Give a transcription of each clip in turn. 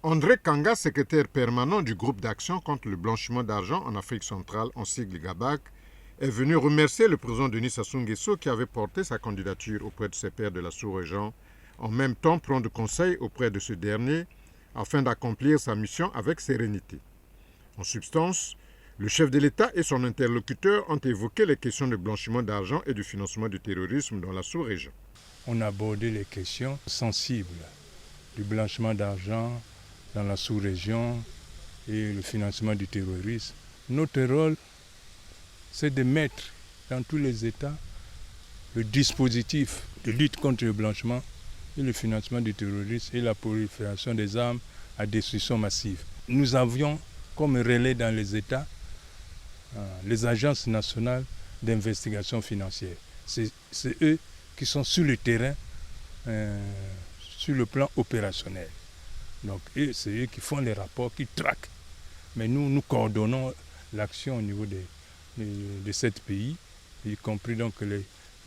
André Kanga, secrétaire permanent du groupe d'action contre le blanchiment d'argent en Afrique centrale, en sigle GABAC, est venu remercier le président Denis Sassou Nguesso qui avait porté sa candidature auprès de ses pairs de la sous-région, en même temps prendre conseil auprès de ce dernier afin d'accomplir sa mission avec sérénité. En substance, le chef de l'État et son interlocuteur ont évoqué les questions de blanchiment d'argent et du financement du terrorisme dans la sous-région. On a abordé les questions sensibles du blanchiment d'argent dans la sous-région et le financement du terrorisme. Notre rôle, c'est de mettre dans tous les États le dispositif de lutte contre le blanchiment et le financement du terrorisme et la prolifération des armes à destruction massive. Nous avions comme relais dans les États les agences nationales d'investigation financière. C'est eux qui sont sur le terrain, sur le plan opérationnel. Donc c'est eux qui font les rapports, qui traquent. Mais nous coordonnons l'action au niveau de 7 pays, y compris donc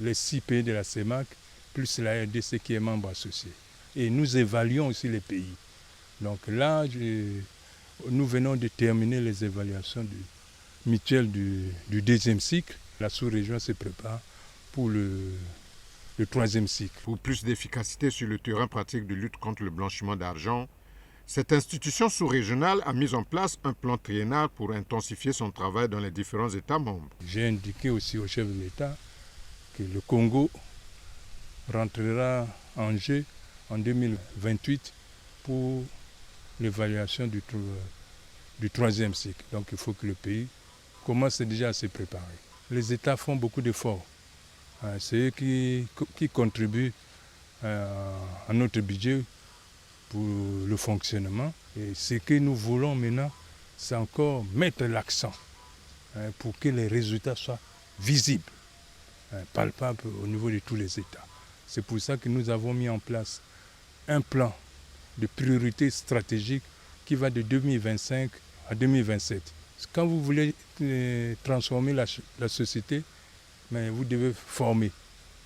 les 6 pays de la CEMAC, plus la RDC qui est membre associé. Et nous évaluons aussi les pays. Donc là, nous venons de terminer les évaluations mutuelles du deuxième cycle. La sous-région se prépare pour le troisième cycle. Pour plus d'efficacité sur le terrain pratique de lutte contre le blanchiment d'argent, cette institution sous-régionale a mis en place un plan triennal pour intensifier son travail dans les différents États membres. J'ai indiqué aussi au chef de l'État que le Congo rentrera en jeu en 2028 pour l'évaluation du troisième cycle. Donc il faut que le pays commence déjà à se préparer. Les États font beaucoup d'efforts. C'est eux qui contribuent à notre budget pour le fonctionnement. Et ce que nous voulons maintenant, c'est encore mettre l'accent pour que les résultats soient visibles, palpables au niveau de tous les États. C'est pour ça que nous avons mis en place un plan de priorité stratégique qui va de 2025 à 2027. Quand vous voulez transformer la société, mais vous devez former.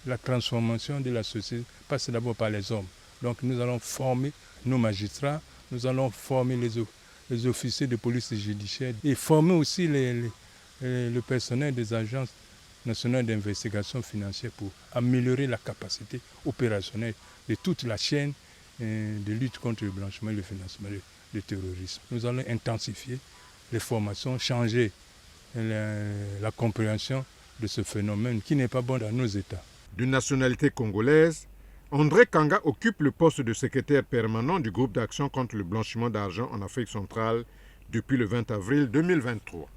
La transformation de la société passe d'abord par les hommes. Donc nous allons former nos magistrats, nous allons former les officiers de police judiciaire et former aussi le personnel des agences nationales d'investigation financière pour améliorer la capacité opérationnelle de toute la chaîne de lutte contre le blanchiment et le financement du terrorisme. Nous allons intensifier les formations, changer la compréhension de ce phénomène qui n'est pas bon dans nos États. D'une nationalité congolaise, André Kanga occupe le poste de secrétaire permanent du groupe d'action contre le blanchiment d'argent en Afrique centrale depuis le 20 avril 2023.